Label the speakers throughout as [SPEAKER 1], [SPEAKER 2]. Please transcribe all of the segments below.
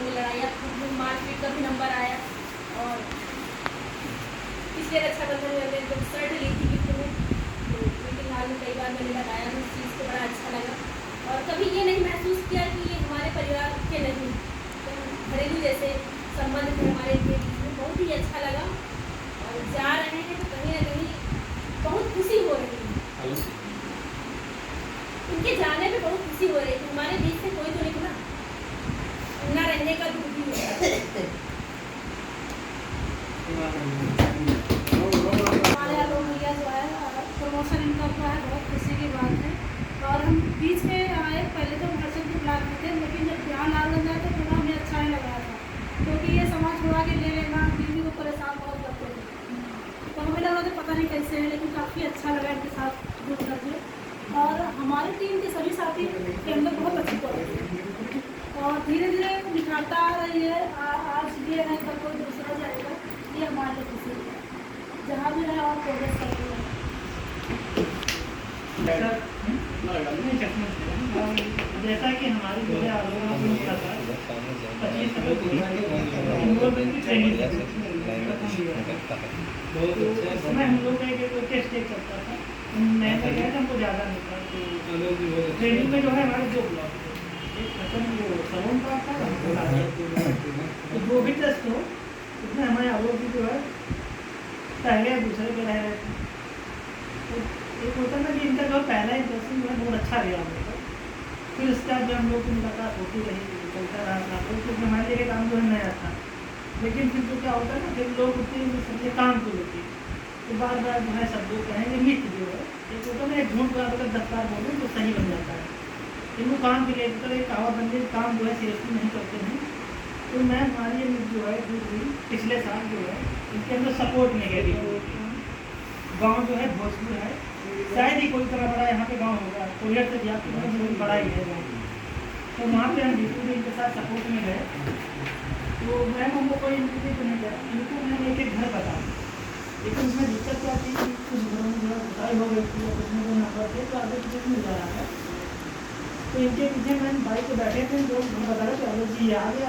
[SPEAKER 1] में लड़ाइयाँ मारपीट का भी नंबर आया। और पिछले रक्षाबंधन में मैंने जब शर्ट ली थी गिफ्ट में, तो मीटिंग हॉल में कई बार मैंने लगाया, उस चीज़ को बड़ा अच्छा लगा। और कभी ये नहीं महसूस किया कि ये हमारे परिवार के नहीं, तो घरेलू जैसे संबंध थे हमारे के बीच में, बहुत ही अच्छा लगा। और जा रहे हैं तो कहीं ना कहीं बहुत खुशी हो रही है, इनके जाने पे बहुत खुशी हो रही है। हमारे बीच से कोई तो निकला, ना रहने का दुख भी होता है।
[SPEAKER 2] हमारे आलोक भैया जो है प्रमोशन इनका हुआ है, बहुत खुशी की बात है। और हम बीच में आए, पहले तो हर्षद के ब्लॉक में थे, लेकिन जब ध्यान आ गया तो थोड़ा हमें अच्छा नहीं लग रहा था, क्योंकि ये समाज छुड़ा के ले लेना, बीवी को परेशान बहुत करते थे। तो हमें लग रहा था पता नहीं कैसे है, लेकिन काफ़ी अच्छा लगा इनके साथ जुड़ करके। और हमारी टीम के सभी साथी के अंदर बहुत अच्छी क्वालिटी है और धीरे धीरे निखारता आ रही है। आज ये है, कल कोई दूसरा जाएगा, ये हमारे लिए खुशी है। जहाँ भी रहे और प्रोग्रेस करते हैं।
[SPEAKER 3] जैसा कि हमारी जो है आलोचना था 25 उसमें हम लोग का एक टेस्ट एक चलता था, नए नए गए थे, हमको ज़्यादा नहीं था। तो ट्रेनिंग में जो है हमारे 2 ब्लॉक थे, एक खत्म वो सलोन का था, तो जो भी टेस्ट हो उसमें हमारे आलोक जो है पहले या दूसरे पे रह रहे थे। तो एक होता ना कि इनका जो पहला इंप्रेशन जो है बहुत अच्छा गया हम लोग। फिर उसके बाद हम लोग की मुलाकात होती रही, चलता रहा था, क्योंकि हमारे लिए काम जो है नया था। लेकिन फिर तो क्या होता है ना, फिर लोग उतने समझे काम को लेते, तो बार बार जो है सब लोग कहेंगे मित्र जो है, एक होता है ना, एक झूठ बोला अगर 10 बार बोले तो सही बन जाता है। इनको काम के लिए तो एक कहावत बन गई, काम जो है सीरियसली नहीं करते हैं। तो मैं हमारी ये जो है पिछले साल जो है इनके अंदर सपोर्ट में गई। गाँव जो है भोजपुर है, शायद ही कोई तरह बड़ा यहाँ पे गांव होगा, कोरियर से दिया बड़ा ही है गाँव। तो वहाँ पे हम बिल्कुल इनके साथ सपोर्ट में गए। तो मैम हमको कोई इनके तो नहीं गया, इनको मैंने एक घर बता, लेकिन उसमें दिक्कत क्या थी कि कुछ घरों में जो है बुराई हो गई थी, उसमें जो नंबर थे तो आगे पीछे मिल जा रहा था। तो इनके पीछे मैम बाइक पे बैठे थे, लोग बता रहे थे आलोक जी आ गया।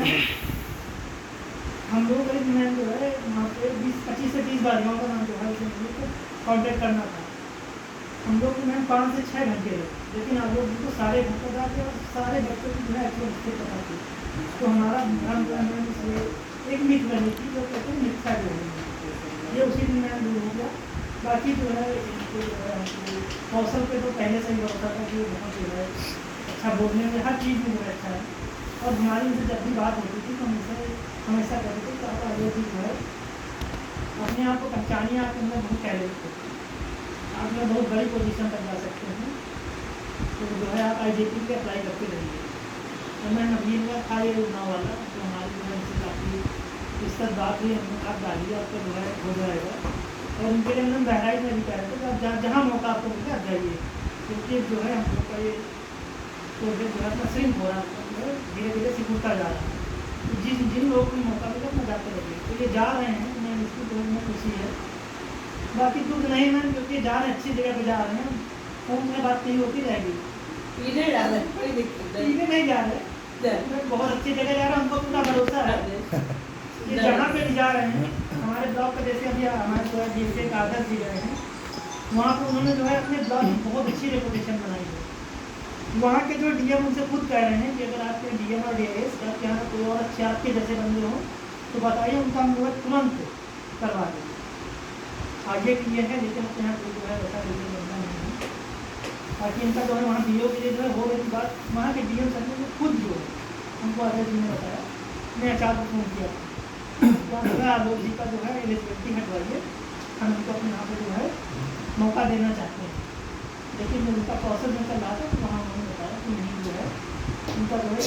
[SPEAKER 3] हम लोग करीब मैम जो है वहाँ पे 25 से 30 बार गाँव का नाम जो है उसको कॉन्टेक्ट करना था। हम लोग मैम 5 से 6 घंटे लगे, लेकिन आलोक जी को सारे घंटे जाते और सारे बच्चों की जो है एक्चुअल उससे पता थी। तो हमारा ध्यान जो है एक मिथ बनी थी, जो कहते हैं मिथ्या जो है, ये उसी दिन मैम दूर हो गया। बाकी जो है इनको जो है कौशल पे तो पहले से ही होता था कि बहुत जो है अच्छा बोलने में, हर चीज़ में जो है अच्छा है। और हमारी उनसे जब भी बात होती थी तो हमेशा कहते थे कि आप आलोक जी जो है अपने आप को पहचानिए, आपके अंदर बहुत टैलेंट है, आप में बहुत बड़ी पोजीशन तक जा सकते हैं। तो जो है आप IJP के अप्लाई करते रहिए। तो मैं नवीन में था ये उन्नाव वाला, तो हमारी जो है उनसे काफ़ी इस तक बात हुई, हमने आप डालिए आपका जो है हो जाएगा। और उनके लिए हम बहराइच में भी कह रहे थे कि आप जहाँ मौका आपको मिले आप जाइए, क्योंकि जो है हम लोग का ये प्रोजेक्ट जो है अपना स्विंग हो रहा है, धीरे धीरे सिकुड़ता जा रहा है। तो जिन लोगों को मौका मिले अपना जाते रहिए। तो ये जा रहे हैं, मैं इसकी तो में खुशी है, बाकी दुख नहीं मैम, क्योंकि जा रहे हैं अच्छी जगह पे जा रहे हैं। फोन में बात नहीं होती रहेगी,
[SPEAKER 1] इन्हें जा रहे कोई दिक्कत
[SPEAKER 3] नहीं जा रहे, मैं बहुत अच्छी जगह जा रहा हूँ, हमको पूरा भरोसा है। ये जहाँ पे भी जा रहे हैं हमारे ब्लॉक का, जैसे अभी हमारे जो है DSA का आदर्श जी गए हैं, वहाँ पर उन्होंने जो है अपने ब्लॉक की बहुत अच्छी रेपुटेशन बनाई है। वहाँ के जो DM उनसे खुद कह रहे हैं कि अगर आपके DM और DAS आपके यहाँ कोई और अच्छे आपके जैसे बंदे हों तो बताइए, उनका हम लोग तुरंत करवा देंगे। आगे भी ये है, लेकिन अपने यहाँ कोई जो है वैसा कोई बंदा नहीं है। बाकी इनका जो है वहाँ DO के लिए जो है हो गई बात, वहाँ के DM सर ने खुद जो है हमको आदर्श जी ने बताया, मैं HR को फ़ोन किया तो आलोक जी का जो है एलिजिबिलिटी हटवाइए, हम उनको अपने यहाँ पर जो है मौका देना चाहते हैं। लेकिन जब उनका प्रोसेस में चल रहा था तो वहाँ उन्होंने बताया कि नहीं जो है उनका जो है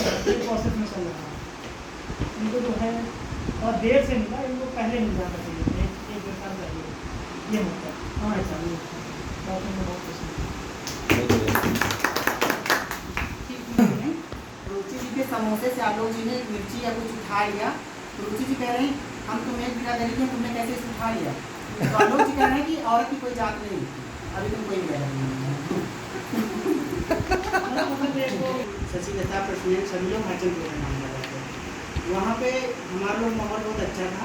[SPEAKER 3] प्रोसेस में चल रहा है, उनको जो है और देर से मिला, इनको पहले मिल जाना चाहिए, एक 1-2 साल पहले ये मौका। हाँ ऐसा नहीं होता, बहुत खुशी।
[SPEAKER 4] रुचि जी के समोसे से आलोक जी ने मिर्ची या कुछ उठा लिया, तो रुचि जी कह रहे हैं हम तुम्हें एक बिरादरी के, तुमने कैसे इसे उठा लिया। तो आलोक जी कह रहे हैं कि औरत की कोई जात नहीं, अभी तुम कोई बिरादरी नहीं। शशि लता प्रेसिडेंट सभी लोग हचल को नाम लगाते हैं। वहाँ पे हमारा लोग माहौल बहुत अच्छा था।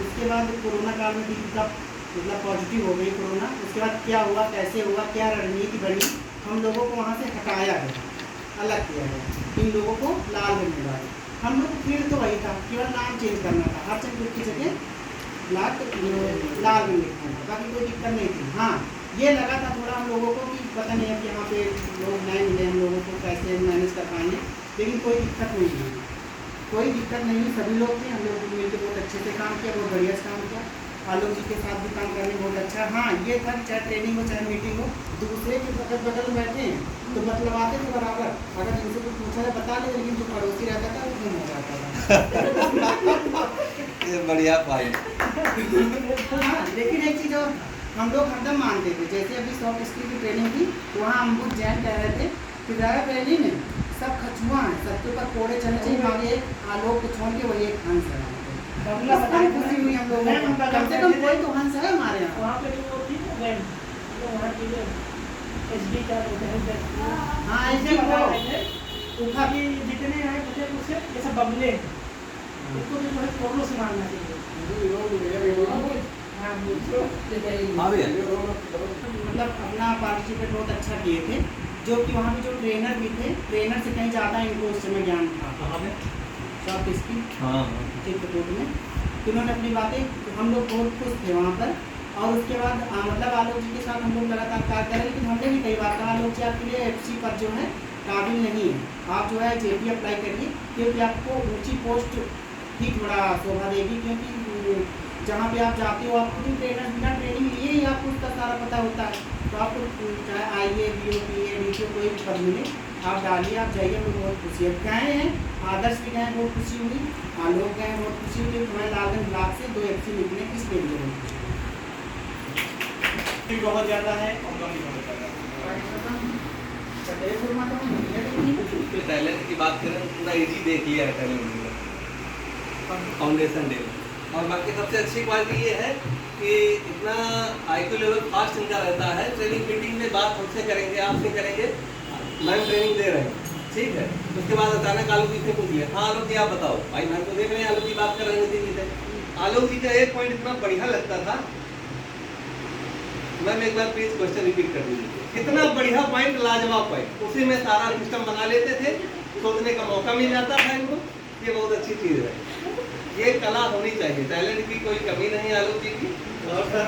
[SPEAKER 4] उसके बाद कोरोना काल में भी तब मतलब पॉजिटिव हो गई कोरोना। उसके बाद क्या हुआ, कैसे हुआ, क्या रणनीति बनी, हम लोगों को वहाँ से हटाया गया, अलग किया गया, इन लोगों को लालगंज में डाला। हम लोग को फील्ड तो वही था, केवल नाम चेंज करना था, हर चंद की जगह लालगंज लिखना था, बाकी कोई दिक्कत नहीं थी। हाँ ये लगा था थोड़ा हम लोगों को कि पता नहीं है कि यहाँ पे लोग नए मिले हम लोगों को, कैसे मैनेज कर पाएंगे, लेकिन कोई दिक्कत नहीं हुई, कोई दिक्कत नहीं हुई। सभी लोग थे, हम लोग मिलकर बहुत अच्छे से काम किया, बहुत बढ़िया से काम किया। आलोक जी के साथ भी काम करने बहुत अच्छा। हाँ ये था चाहे ट्रेनिंग हो चाहे मीटिंग हो, दूसरे के बगल में बैठे हैं तो मतलब आते थे बराबर, अगर जिनसे कुछ पूछा है बता ले, लेकिन जो पड़ोसी रहता था वो गुम हो जाता था।
[SPEAKER 5] ये बढ़िया पाई।
[SPEAKER 4] हाँ लेकिन एक चीज़ और हम लोग हरदम मानते थे, जैसे अभी सॉफ्ट स्किल की ट्रेनिंग थी तो वहाँ अम्बुज जैन कह रहे थे कि ज़्यादा ट्रेनिंग में सब खचुआ हैं, सबके ऊपर कोड़े चलने चाहिए, मांगे एक आलोक को छोड़ के वही एक हंस है।
[SPEAKER 3] बबला
[SPEAKER 4] बड़ी खुशी हुई हम लोगों को, कम से कम कोई तो हंस है हमारे यहाँ।
[SPEAKER 3] वहाँ पे जो थी ना वैन, तो वहाँ की जो SD का
[SPEAKER 4] हाँ ऐसे वो
[SPEAKER 3] उठा के जितने आए बचे उससे जैसा बबले उसको भी जो है फोटो से मारना चाहिए। हाँ
[SPEAKER 5] हाँ भैया।
[SPEAKER 4] मतलब अपना पार्टिसिपेट बहुत अच्छा किए थे, जो कि वहाँ पे जो ट्रेनर भी थे, ट्रेनर से कहीं ज़्यादा इनको उस समय ज्ञान था सॉफ्ट स्किल
[SPEAKER 5] हाँ
[SPEAKER 4] चित्रकूट में। तो उन्होंने अपनी बातें, हम लोग बहुत खुश थे वहाँ पर। और उसके बाद मतलब आलोक जी के साथ हम लोग लगातार कार्य करें, लेकिन हमने भी कई बार कहा आलोक जी आपके लिए FC पर जो है काबिल नहीं है, आप जो है JP अप्लाई करिए, क्योंकि आपको ऊंची पोस्ट ही थोड़ा शोभा देगी, क्योंकि जहाँ पे आप जाते हो आपको भी ट्रेनर बिना ट्रेनिंग लिए ही आपको उसका सारा पता होता है। तो आपको चाहे IAS BO PA DTO कोई भी पद मिले आप डालिए, आप जाइए, हम लोग बहुत खुशी है। गए हैं, आदर्श भी गए, बहुत खुशी हुई, आलोक गए, बहुत खुशी हुई। हमारे लालगंज ब्लॉक से 2 FC निकले, इसके लिए
[SPEAKER 6] बहुत ज़्यादा है और कम भी बहुत ज़्यादा है।
[SPEAKER 5] टैलेंट की बात करें तो पूरा इजी देख लिया है टैलेंट फाउंडेशन डे। और बाकी सबसे अच्छी क्वालिटी ये है कि इतना IQ लेवल फास्ट इनका रहता है। ट्रेनिंग मीटिंग में बात हमसे करेंगे, आपसे करेंगे, मैम ट्रेनिंग दे रहे हैं, ठीक है। उसके बाद अचानक आलोक जी से पूछ लिया, हाँ आलोक जी आप बताओ, भाई मैम तो देख रहे हैं आलोक जी बात कर रहे हैं। आलोक जी का एक पॉइंट इतना बढ़िया लगता था, मैम एक बार प्लीज क्वेश्चन रिपीट कर दीजिए। कितना बढ़िया पॉइंट, लाजवाब पॉइंट, उसी में सारा सिस्टम बना लेते थे, सोचने का मौका मिल जाता था इनको। ये बहुत अच्छी चीज़ है, ये कला होनी चाहिए। टैलेंट की कोई कमी नहीं है आलोक जी की। और सर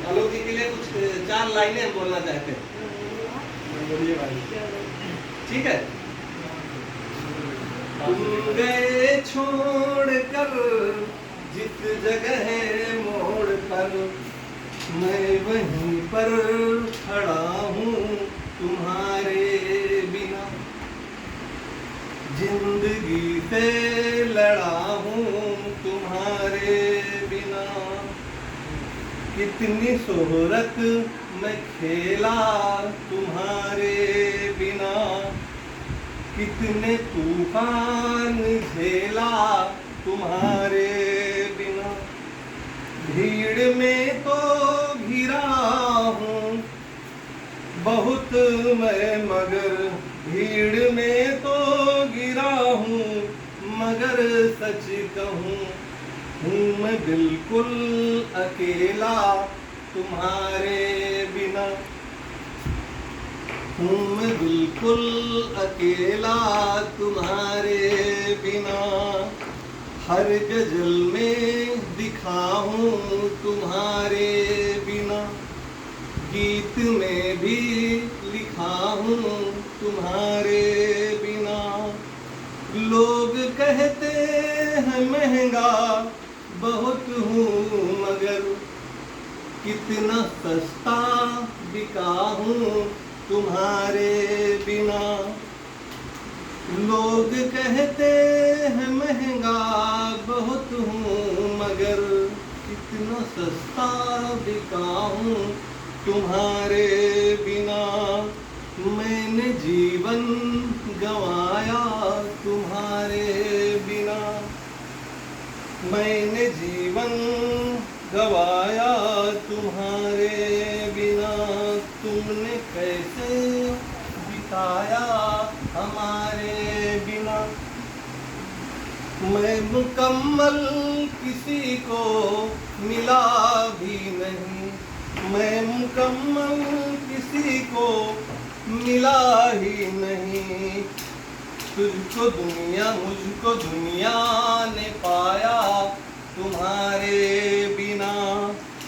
[SPEAKER 5] आलोक जी के लिए कुछ 4 लाइनें हम बोलना चाहते हैं,
[SPEAKER 6] बोलिए भाई।
[SPEAKER 5] ठीक है। तुम गए छोड़ कर जिस जगह मोड़ पर, मैं वहीं पर खड़ा हूँ तुम्हारे बिना, जिंदगी से लड़ा हूँ तुम्हारे बिना, कितनी शोहरत मैं खेला तुम्हारे बिना, कितने तूफान झेला तुम्हारे बिना, भीड़ में तो घिरा हूँ बहुत मैं, मगर भीड़ में तो गिरा हूँ, मगर सच कहूँ हूँ मैं बिल्कुल अकेला तुम्हारे बिना, हूँ मैं बिल्कुल अकेला तुम्हारे बिना, हर गजल में दिखा हूँ तुम्हारे बिना, गीत में भी लिखा हूँ तुम्हारे बिना, लोग कहते हैं महंगा बहुत हूँ, मगर कितना सस्ता बिका हूँ तुम्हारे बिना, लोग कहते हैं महंगा बहुत हूँ, मगर कितना सस्ता बिका हूँ तुम्हारे बिना, मैंने जीवन गंवाया तुम्हारे बिना, मैंने जीवन गंवाया तुम्हारे बिना, तुमने कैसे बिताया हमारे बिना, मैं मुकम्मल किसी को मिला भी नहीं, मैं मुकम्मल किसी को मिला ही नहीं। तुझको दुनिया मुझको दुनिया ने पाया तुम्हारे बिना,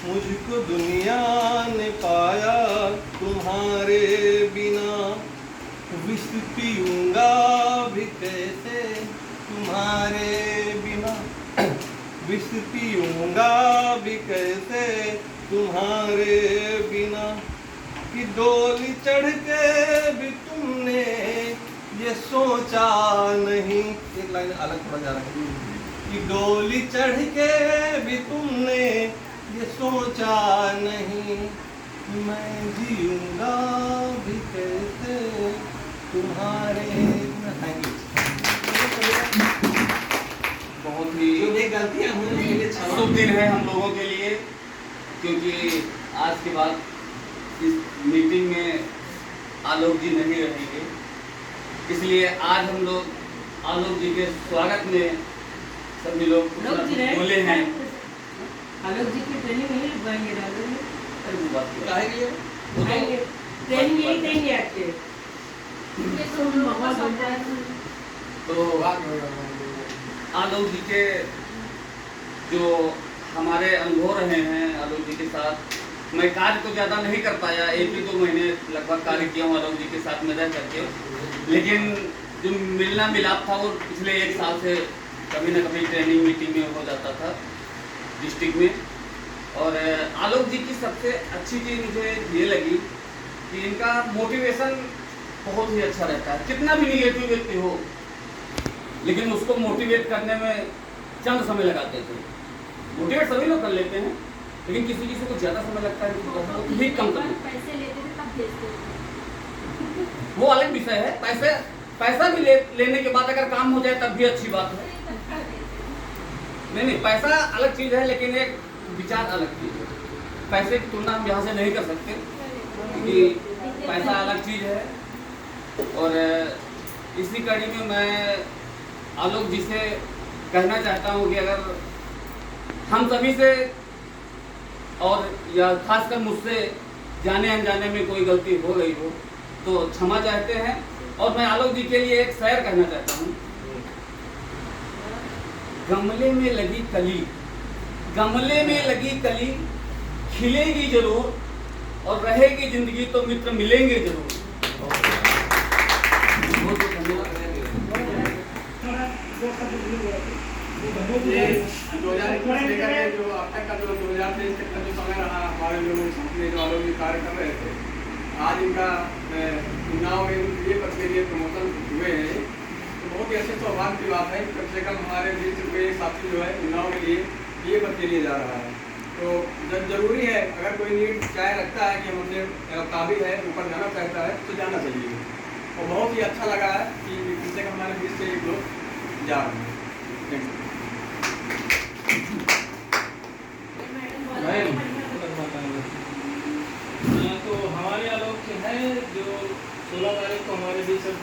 [SPEAKER 5] मुझको दुनिया ने पाया तुम्हारे बिना। विष पीऊँगा भी कैसे तुम्हारे बिना, विष पीऊँगा भी कैसे तुम्हारे बिना। कि डोली चढ़ के भी तुमने ये सोचा नहीं, एक लाइन अलग थोड़ा जा रहा है। कि डोली चढ़ के भी तुमने ये सोचा नहीं, मैं जीऊँगा भी कैसे तुम्हारे बिना। Thank you.
[SPEAKER 6] बहुत ही
[SPEAKER 5] जो भी गलतियाँ हुई उसके लिए क्षमा।
[SPEAKER 6] शुभ दिन है हम लोगों के लिए, क्योंकि आज के बाद इस मीटिंग में आलोक जी नहीं रहेंगे, इसलिए आज हम लोग आलोक जी के स्वागत में सभी लोग बोले हैं।
[SPEAKER 7] आलोक जी की ट्रेनिंग नहीं लगवाएंगे राहुल जी?
[SPEAKER 6] अरे वो बात क्या है?
[SPEAKER 5] काहे के लिए? वो
[SPEAKER 7] आएंगे, ट्रेनिंग यही देंगे आपके।
[SPEAKER 1] ये तो हम लोग का होता है।
[SPEAKER 6] तो आलोक जी के जो हमारे अनुभव रहे हैं आलोक जी के साथ, मैं कार्य तो ज़्यादा नहीं कर पाया, 1-2 महीने लगभग कार्य किया हूँ आलोक जी के साथ में रह करके, लेकिन जो मिलना मिलाप था वो पिछले 1 साल से कभी ना कभी ट्रेनिंग मीटिंग में हो जाता था डिस्ट्रिक्ट में। और आलोक जी की सबसे अच्छी चीज़ मुझे ये लगी कि इनका मोटिवेशन बहुत ही अच्छा रहता है। कितना भी निगेटिव व्यक्ति हो, लेकिन उसको मोटिवेट करने में चंद समय लगाते थे। मोटिवेट सभी लोग कर लेते हैं, लेकिन किसी किसी को ज़्यादा समय लगता है, बहुत ही कम कर लेते हैं।
[SPEAKER 1] पैसे लेते थे तब भेजते थे।
[SPEAKER 6] वो अलग विषय है। पैसा भी लेने के बाद अगर काम हो जाए तब भी अच्छी बात है। नहीं, पैसा अलग चीज़ है, लेकिन एक विचार अलग चीज़ है। पैसे की तुलना हम यहाँ से नहीं कर सकते, क्योंकि पैसा अलग चीज़ है। और इसी कड़ी में मैं आलोक जी से कहना चाहता हूँ कि अगर हम सभी से और या खासकर मुझसे जाने अनजाने में कोई गलती हो गई हो तो क्षमा चाहते हैं। और मैं आलोक जी के लिए एक शेर कहना चाहता हूँ। गमले में लगी कली, गमले में लगी कली खिलेगी जरूर, और रहेगी जिंदगी तो मित्र मिलेंगे जरूर। बहुत बहुत धन्यवाद।
[SPEAKER 8] ये 2021 से लेकर के जो अब तक का जो 2023 तक का जो समय रहा, हमारे जो संसदीय जो आलोक जी कार्य कर रहे थे, आज इनका चुनाव में ये पद के लिए प्रमोशन हुए हैं, तो बहुत ही अच्छे सौभाग्य की बात है। कम से कम हमारे बीच कोई साथी जो है चुनाव के लिए ये पद के लिए जा रहा है, तो जब जरूरी है अगर कोई नीड चाहे रखता है कि हम अपने काबिल है ऊपर जाना चाहता है तो जाना चाहिए। और बहुत ही अच्छा लगा है कि कम से कम हमारे बीच से एक लोग जा रहे हैं। Thank you.
[SPEAKER 3] तो हमारे आलोक है जो 16 तारीख को हमारे बीच अब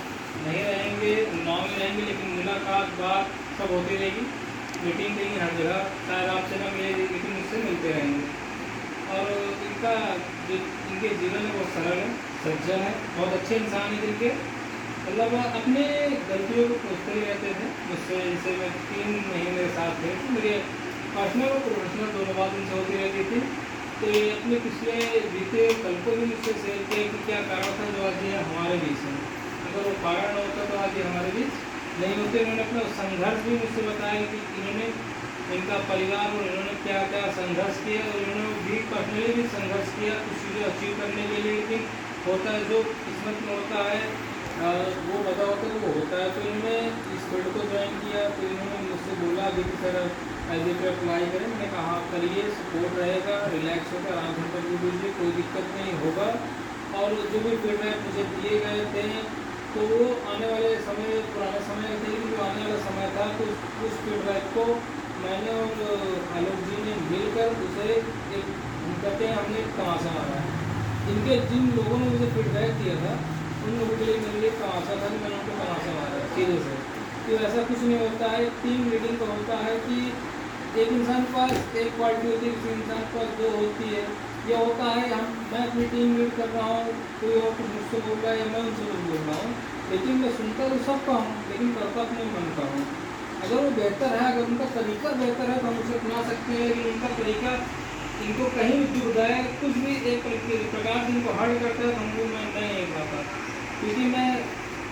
[SPEAKER 3] नहीं रहेंगे, उन्नाव में रहेंगे, लेकिन मुलाकात बात सब होती रहेगी। मीटिंग देंगे हर जगह, शायद आपसे ना मिले लेकिन मुझसे मिलते रहेंगे। और इनका जो इनके जीवन है बहुत सरल है, सज्जन है, बहुत अच्छे इंसान है जिनके मतलब अपने गलतियों को पूछते ही रहते थे मुझसे। जैसे मैं 3 महीने मेरे साथ थे, तो मेरे पर्सनल और प्रोफेशनल दोनों बात उनसे होती रहती थी। तो ये अपने पिछले बीते कल को भी मुझसे शेयर किया कि क्या कारण था जो आज ये हमारे बीच है। अगर वो कारण न होता तो आज ये हमारे बीच नहीं होते। उन्होंने अपना संघर्ष भी मुझसे बताया कि इन्होंने इनका परिवार और इन्होंने क्या क्या संघर्ष किया, और इन्होंने भी पर्सनली भी संघर्ष किया कुछ चीज़ें अचीव करने के लिए। लेकिन होता है जो किस्मत में होता है वो बता होता है वो होता है। तो इन्होंने इस फील्ड को ज्वाइन किया, तो इन्होंने मुझसे बोला कि सर एज पे अप्लाई करें। मैंने कहा आप करिए, सपोर्ट रहेगा, रिलैक्स होकर आराम से कर दीजिए, कोई दिक्कत नहीं होगा। और जो भी फीडबैक मुझे दिए गए थे तो वो आने वाले समय पुराने समय थे, जो आने वाला समय था तो उस फीडबैक को मैंने और आलोक जी ने मिलकर उसे एक कहते हैं हमने तमाशा मारा है। इनके जिन लोगों ने मुझे फीडबैक दिया था उन लोगों के लिए मेरे लिए तमाशा था कि मैंने उनको तमाशा मारा सीधे से।
[SPEAKER 9] तो ऐसा कुछ नहीं होता है। टीम लीडिंग का होता है कि एक इंसान के पास एक क्वालिटी होती है, किसी इंसान के पास दो होती है। ये होता है मैं अपनी टीम लीड कर रहा हूँ, कोई और कुछ मुझसे बोल रहा है या मैं उनसे कुछ बोल रहा हूँ, लेकिन मैं सुनता तो सबका हूँ, लेकिन करता अपने मन का हूँ। अगर वो बेहतर है, अगर उनका तरीका बेहतर है तो हम उसे अपना सकते हैं, लेकिन उनका तरीका इनको कहीं भी दुख है, कुछ भी एक प्रकार से इनको हर्ट करता है तो हमको मैं नहीं पाता। क्योंकि मैं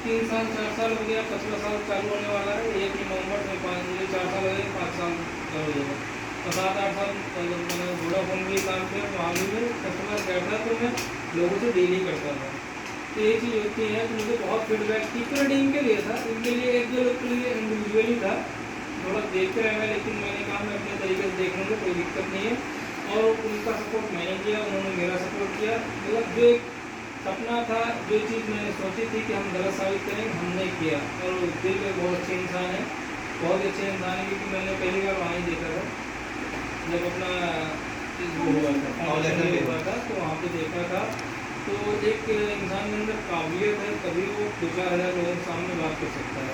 [SPEAKER 9] 3 साल 4 साल हो गया, 5वां साल चालू होने वाला है। 1 नवंबर में 4 साल हो गए, 5 साल हो गए, तो 7-8 साल मैंने वोडाफोन भी काम किया। वहाँ भी मैं कस्टमर बैठा तो मैं लोगों से डीलिंग करता था। तो ये चीज़ होती है कि मुझे बहुत फीडबैक थी, पूरा टीम के लिए था, इनके लिए 1-2 लोग के लिए इंडिविजुअली था, थोड़ा देखते रहेगा, लेकिन मैंने कहा मैं अपने तरीके से देख लूँगा, कोई दिक्कत नहीं है। और उनका सपोर्ट मैंने किया, उन्होंने मेरा सपोर्ट किया। मतलब जो एक सपना था, जो चीज़ मैंने सोची थी कि हम गलत साबित करेंगे, हमने किया। और दिल में बहुत अच्छे इंसान है, बहुत अच्छे इंसान है, क्योंकि मैंने पहली बार वहाँ ही देखा था जब अपना हुआ था, तो वहाँ पे देखा था। तो एक इंसान के अंदर काबिलियत है, तभी वो 2-4 हज़ार लोगों के सामने बात कर सकता है।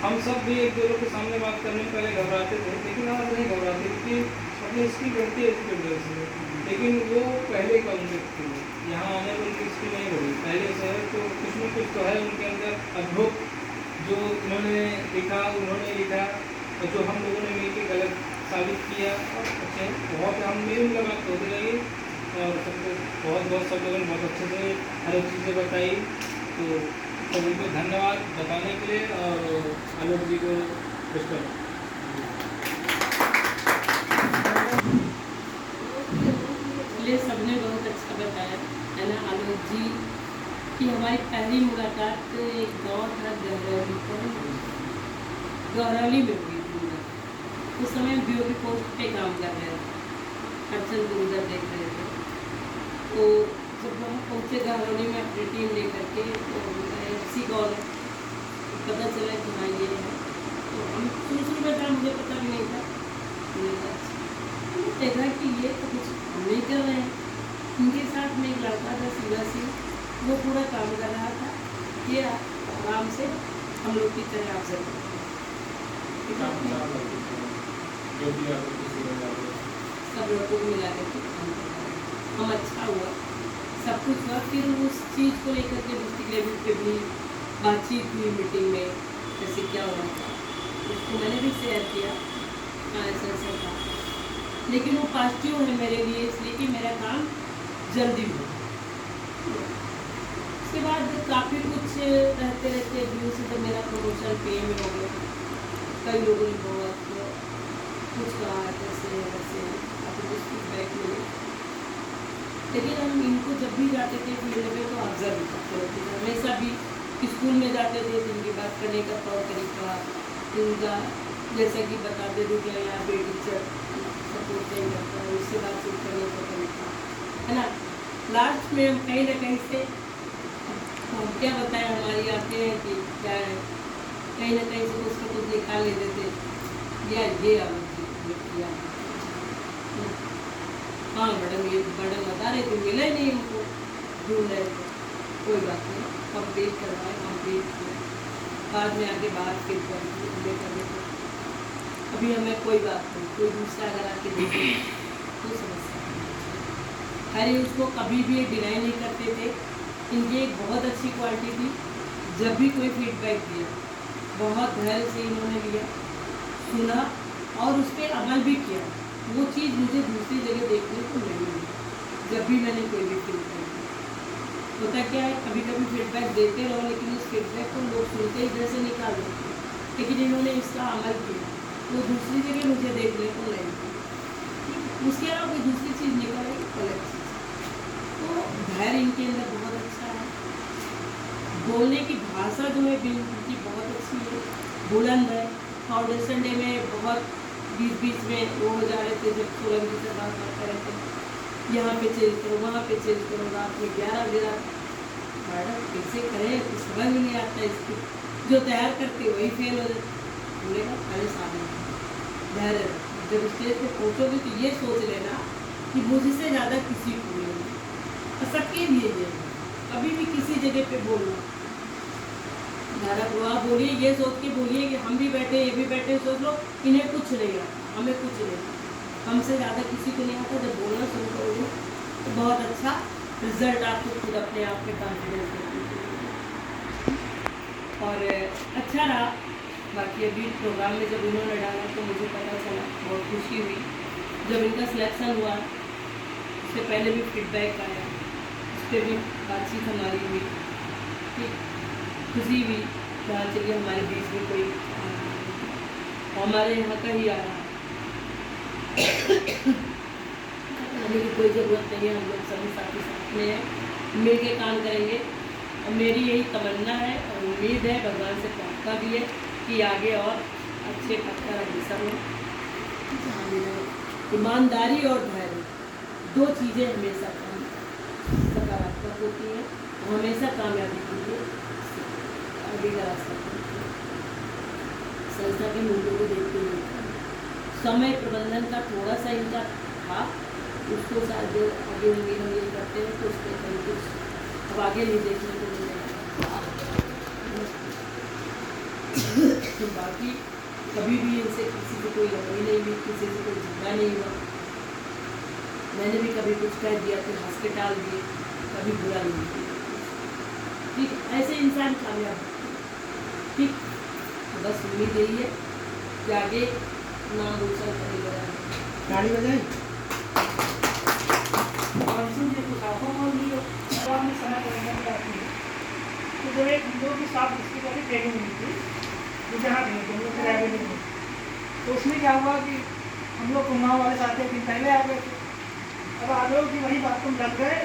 [SPEAKER 9] हम सब भी 1-2 लोग के सामने बात करने में पहले घबराते थे, लेकिन आज नहीं घबराते, क्योंकि अपनी स्किल बढ़ती है इसकी वजह से। लेकिन वो पहले का उनके थी, यहाँ आने पर उनकी स्किल नहीं बढ़ी, पहले से है। तो कुछ न कुछ तो है उनके अंदर अद्भुत, जो उन्होंने लिखा, और जो हम लोगों ने मिलकर गलत साबित किया। और अच्छे बहुत हम मेरी मुलाकात होती रही, और सबको बहुत सब लोगों ने बहुत अच्छे से हर एक चीज़ें बताई। तो सभी को धन्यवाद बताने के लिए, और आलोक जी को पुष्कर।
[SPEAKER 7] ये सबने बहुत अच्छा बताया है ना आलोक जी कि हमारी पहली मुलाकात एक गाँव था गहरौली पर, गहरौली में हुई थी। उस समय बीओपी पोस्ट पे काम कर रहे थे, हरचंद गुरुदर देख रहे थे। तो जब हम पहुँचे गहरौली में अपनी टीम लेकर के, तो FC कॉल पता चला कि हाँ ये है। तो हम शुरू में था, मुझे पता भी नहीं था। देखा कि ये तो कुछ हम नहीं कर रहे हैं। उनके साथ में एक लड़का था शिवा सिंह, वो पूरा काम कर रहा था। ये आराम से हम लोग की तरह ऑब्जर्व सब लोगों को मिला करके काम कर रहा है। हम अच्छा हुआ, सब कुछ हुआ। फिर उस चीज़ को लेकर के डिस्ट्रिक्ट लेवल पे भी बातचीत हुई मीटिंग में, जैसे क्या हुआ था उसको मैंने भी शेयर किया, ऐसा था। लेकिन वो पॉजिटिव है मेरे लिए, इसलिए कि मेरा काम जल्दी हुआ। उसके बाद काफ़ी कुछ रहते व्यूज से, तो मेरा प्रमोशन PM में हो गया। कई लोगों ने बहुत कुछ कहा जैसे वैसे, काफ़ी कुछ फीडबैक मिले। लेकिन हम इनको जब भी जाते थे फील्ड में तो ऑब्जर्व करते रहते थे। हमेशा भी स्कूल में जाते थे तो इनकी बात करने का तौर तरीका, इनका जैसा कि बताते थे कि यहाँ पे टीचर सपोर्ट नहीं करता है, उससे बातचीत करने का तरीका है ना। लास्ट में हम कहीं ना कहीं से हम क्या बताएं, हमारी आते हैं कि क्या है, कहीं ना कहीं से कुछ ना कुछ निकाल लेते थे, या ये किया हाँ मैडम ये मैडम बता रहे थे, मिला ही नहीं हमको, ढूंढ रहे थे। कोई बात नहीं, कंप्लीट करवाए, कंप्लीट किया। बाद में आगे बात फिर करने को अभी हमें कोई बात नहीं, कोई दूसरा अगर आके देखे तो समस्या अरे उसको कभी भी डिनाई नहीं करते थे। इनकी एक बहुत अच्छी क्वालिटी थी, जब भी कोई फीडबैक दिया बहुत धैर्य से इन्होंने लिया, सुना और उस पर अमल भी किया। वो चीज़ मुझे दूसरी जगह देखने को नहीं मिली। जब भी मैंने कोई भी फीडबैक दिया, होता क्या है कभी कभी फीडबैक देते रहो, लेकिन उस फीडबैक को लोग सुनते ही इधर से निकाल देते हैं, लेकिन इन्होंने इसका अमल किया, वो दूसरी जगह मुझे देखने को नहीं मिली। उसके अलावा कोई दूसरी चीज़ निकल आई अलग चीज़। तो धैर्य इनके अंदर बहुत अच्छा है, बोलने की भाषा जो है इनकी बहुत अच्छी है, बुलंद है। फाउंडेशन डे में बहुत बीच में वो हो जा रहे थे, जब सोलंकी से बात करते रहते हैं, यहाँ पे चेंज करो, वहाँ पे चेंज करो। रात में 11 बजे मैडम कैसे करें, कुछ समझ में नहीं आता इसकी, जो तैयार करते वही फेल हो जाते। हमने कहा परेशान धैर्य, जब स्टेज पे पहुँचोगे तो ये सोच लेना कि मुझसे ज़्यादा किसी को नहीं, सबके लिए ये कभी भी किसी जगह पे बोलना धारा प्रवाह बोलिए, ये सोच के बोलिए कि हम भी बैठे, ये भी बैठे, सोच लो इन्हें कुछ नहीं आता, हमें कुछ नहीं, हमसे ज़्यादा किसी को नहीं आता। जब बोलना शुरू करोगे तो बहुत अच्छा रिजल्ट आपको खुद अपने आप में कॉन्फिडेंस देती। और अच्छा रहा। बाकी अभी प्रोग्राम में जब इन्होंने डाला तो मुझे पता चला, बहुत खुशी हुई। जब इनका सिलेक्शन हुआ उससे पहले भी फीडबैक आया, उस पर भी बातचीत हमारी हुई, ठीक, खुशी हुई। कहा चलिए हमारे बीच में कोई हमारे यहाँ का ही आ रहा है, कहने की कोई ज़रूरत नहीं है, हम लोग सभी साथी साथ में हैं, मिल के काम करेंगे। और मेरी यही तमन्ना है और उम्मीद है, भगवान से प्रार्थना भी है कि आगे और अच्छे पद पर अग्रसर हो। ईमानदारी और धैर्य 2 चीज़ें हमेशा सकारात्मक होती हैं और हमेशा कामयाबी के लिए आगे का रास्ता खोलती हैं। संस्था के मूल्यों को देखते हुए समय प्रबंधन का थोड़ा सा इनका था, उसको शायद आगे उम्मीद हम ये करते हैं तो उसमें कहीं कुछ अब आगे नहीं देखने को मिलेगा। तो बाकी कभी भी इनसे किसी से कोई लड़ाई नहीं हुई, किसी से कोई झगड़ा नहीं हुआ। मैंने भी कभी कुछ कह दिया तो हंस के टाल दिए, कभी बुरा नहीं किया। ठीक, ऐसे इंसान कामयाब होते हैं। ठीक, तो बस उम्मीद यही है कि आगे नाम रोशन करेगा।
[SPEAKER 4] गाड़ी बजाई
[SPEAKER 3] और इसमें जो मुसाफों को भी आपने समय प्रबंधन की आती है, तो जो एक लोगों की साफ इसकी वाली ट्रेनिंग हुई थी, जो जहाँ गए थे हम लोग किराए में, तो उसमें क्या हुआ कि हम लोग कुमाऊँ वाले साथ 1 दिन पहले आ गए थे। अब आ गए कि वही बाथरूम लग गए,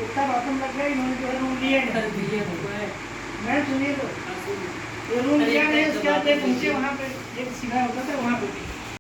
[SPEAKER 3] इतना बाथरूम लग गए, इन्होंने जो है रूम लिए नहीं। मैं सुनिए तो ये रूम लिया नहीं, उसके बाद पहुँचे वहाँ पे एक सीधा होता था, वहाँ पे